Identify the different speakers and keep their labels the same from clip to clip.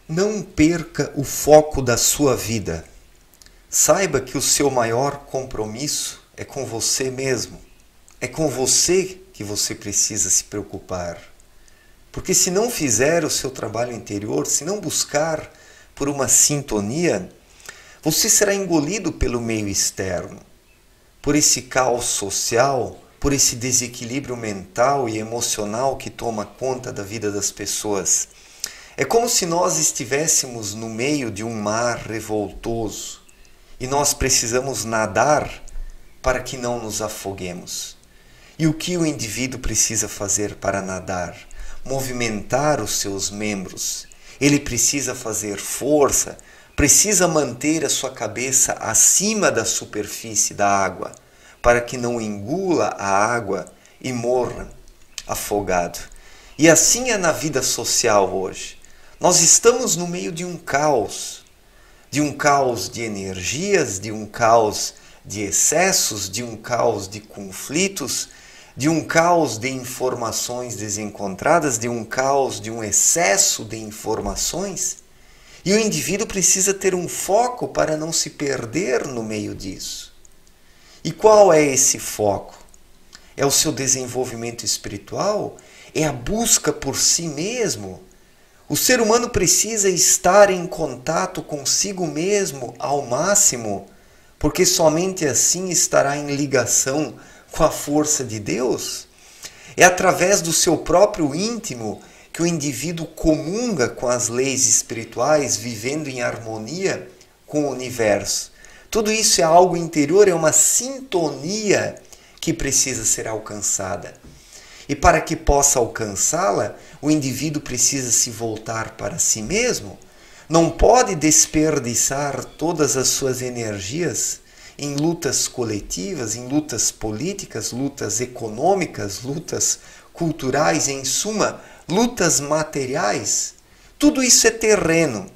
Speaker 1: Não perca o foco da sua vida. Saiba que o seu maior compromisso é com você mesmo. É com você que você precisa se preocupar. Porque se não fizer o seu trabalho interior, se não buscar por uma sintonia, você será engolido pelo meio externo, por esse caos social, por esse desequilíbrio mental e emocional que toma conta da vida das pessoas. É como se nós estivéssemos no meio de um mar revoltoso e nós precisamos nadar para que não nos afoguemos. E o que o indivíduo precisa fazer para nadar? Movimentar os seus membros. Ele precisa fazer força, precisa manter a sua cabeça acima da superfície da água, para que não engula a água e morra afogado. E assim é na vida social hoje. Nós estamos no meio de um caos de energias, de um caos de excessos, de um caos de conflitos, de um caos de informações desencontradas, de um caos de um excesso de informações. E o indivíduo precisa ter um foco para não se perder no meio disso. E qual é esse foco? É o seu desenvolvimento espiritual? É a busca por si mesmo? O ser humano precisa estar em contato consigo mesmo ao máximo, porque somente assim estará em ligação com a força de Deus. É através do seu próprio íntimo que o indivíduo comunga com as leis espirituais, vivendo em harmonia com o universo. Tudo isso é algo interior, é uma sintonia que precisa ser alcançada. E para que possa alcançá-la, o indivíduo precisa se voltar para si mesmo. Não pode desperdiçar todas as suas energias em lutas coletivas, em lutas políticas, lutas econômicas, lutas culturais, em suma, lutas materiais. Tudo isso é terreno.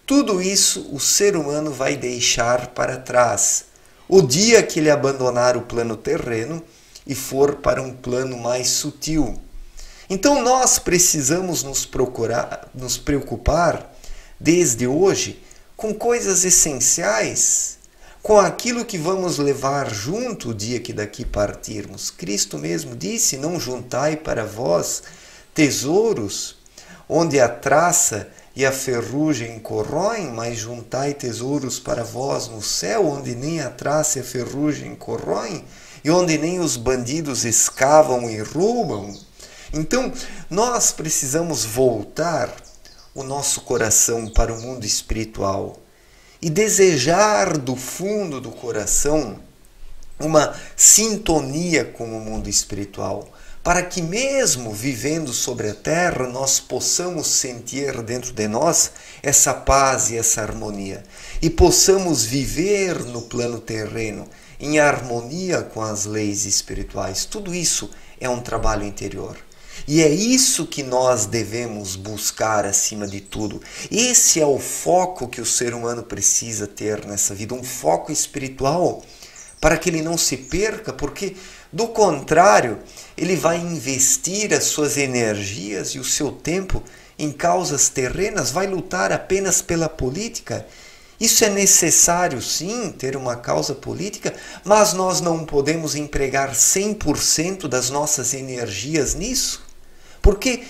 Speaker 1: Tudo isso o ser humano vai deixar para trás. O dia que ele abandonar o plano terreno e for para um plano mais sutil. Então nós precisamos nos preocupar desde hoje com coisas essenciais, com aquilo que vamos levar junto o dia que daqui partirmos. Cristo mesmo disse: não juntai para vós tesouros onde a traça e a ferrugem corroem, mas juntai tesouros para vós no céu, onde nem a traça e a ferrugem corroem, e onde nem os bandidos escavam e roubam. Então, nós precisamos voltar o nosso coração para o mundo espiritual e desejar do fundo do coração uma sintonia com o mundo espiritual, para que mesmo vivendo sobre a terra, nós possamos sentir dentro de nós essa paz e essa harmonia, e possamos viver no plano terreno em harmonia com as leis espirituais. Tudo isso é um trabalho interior. E é isso que nós devemos buscar acima de tudo. Esse é o foco que o ser humano precisa ter nessa vida, um foco espiritual, para que ele não se perca, porque do contrário, ele vai investir as suas energias e o seu tempo em causas terrenas, vai lutar apenas pela política. Isso é necessário, sim, ter uma causa política, mas nós não podemos empregar 100% das nossas energias nisso. Porque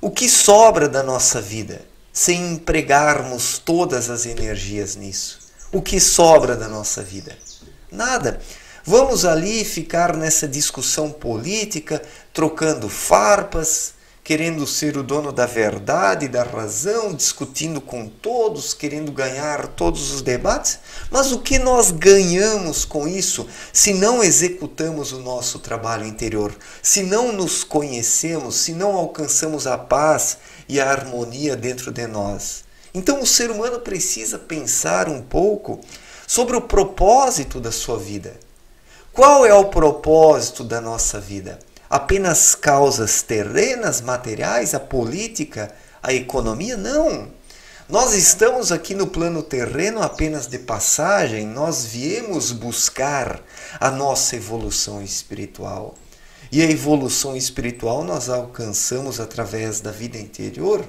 Speaker 1: o que sobra da nossa vida sem empregarmos todas as energias nisso? O que sobra da nossa vida? Nada. Vamos ali ficar nessa discussão política, trocando farpas, querendo ser o dono da verdade, da razão, discutindo com todos, querendo ganhar todos os debates. Mas o que nós ganhamos com isso se não executamos o nosso trabalho interior, se não nos conhecemos, se não alcançamos a paz e a harmonia dentro de nós? Então o ser humano precisa pensar um pouco sobre o propósito da sua vida. Qual é o propósito da nossa vida? Apenas causas terrenas, materiais, a política, a economia? Não! Nós estamos aqui no plano terreno apenas de passagem, nós viemos buscar a nossa evolução espiritual. E a evolução espiritual nós alcançamos através da vida interior,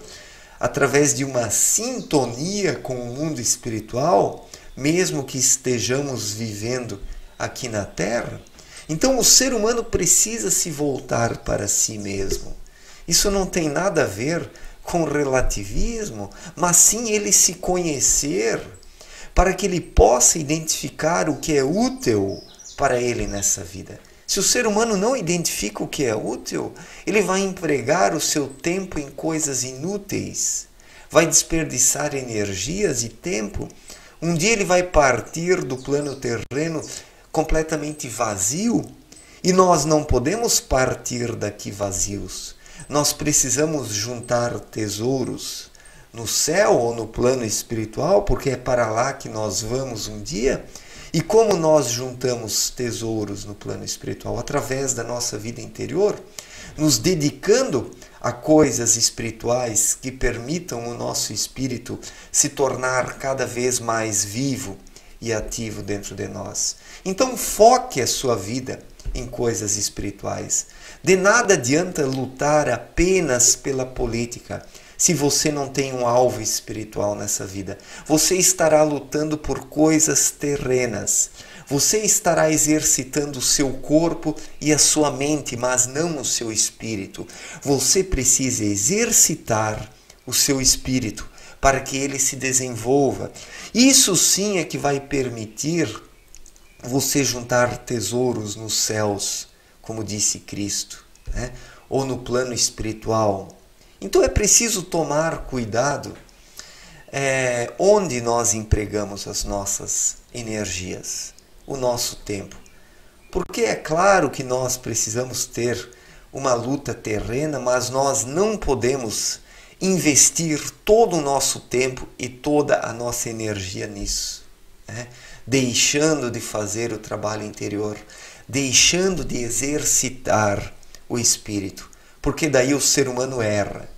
Speaker 1: através de uma sintonia com o mundo espiritual, mesmo que estejamos vivendo aqui na Terra. Então o ser humano precisa se voltar para si mesmo. Isso não tem nada a ver com relativismo, mas sim ele se conhecer para que ele possa identificar o que é útil para ele nessa vida. Se o ser humano não identifica o que é útil, ele vai empregar o seu tempo em coisas inúteis, vai desperdiçar energias e tempo. Um dia ele vai partir do plano terreno completamente vazio, e nós não podemos partir daqui vazios. Nós precisamos juntar tesouros no céu ou no plano espiritual, porque é para lá que nós vamos um dia. E como nós juntamos tesouros no plano espiritual? Através da nossa vida interior, nos dedicando a coisas espirituais que permitam o nosso espírito se tornar cada vez mais vivo e ativo dentro de nós. Então foque a sua vida em coisas espirituais. De nada adianta lutar apenas pela política se você não tem um alvo espiritual nessa vida. Você estará lutando por coisas terrenas. Você estará exercitando o seu corpo e a sua mente, mas não o seu espírito. Você precisa exercitar o seu espírito para que ele se desenvolva. Isso sim é que vai permitir você juntar tesouros nos céus, como disse Cristo, né? Ou no plano espiritual. Então é preciso tomar cuidado onde nós empregamos as nossas energias, o nosso tempo. Porque é claro que nós precisamos ter uma luta terrena, mas nós não podemos investir todo o nosso tempo e toda a nossa energia nisso, né? Deixando de fazer o trabalho interior, deixando de exercitar o espírito, porque daí o ser humano erra,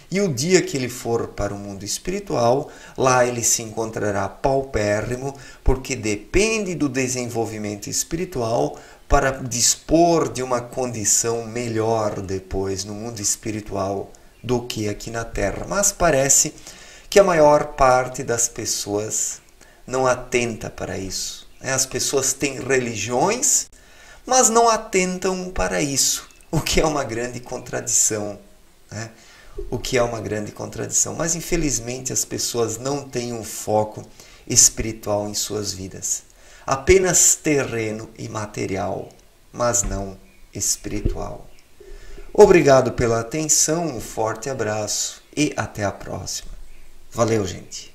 Speaker 1: E o dia que ele for para o mundo espiritual, lá ele se encontrará paupérrimo, porque depende do desenvolvimento espiritual para dispor de uma condição melhor depois no mundo espiritual do que aqui na Terra. Mas parece que a maior parte das pessoas não atenta para isso. As pessoas têm religiões, mas não atentam para isso, o que é uma grande contradição, né? Mas infelizmente as pessoas não têm um foco espiritual em suas vidas. Apenas terreno e material, mas não espiritual. Obrigado pela atenção, um forte abraço e até a próxima. Valeu, gente!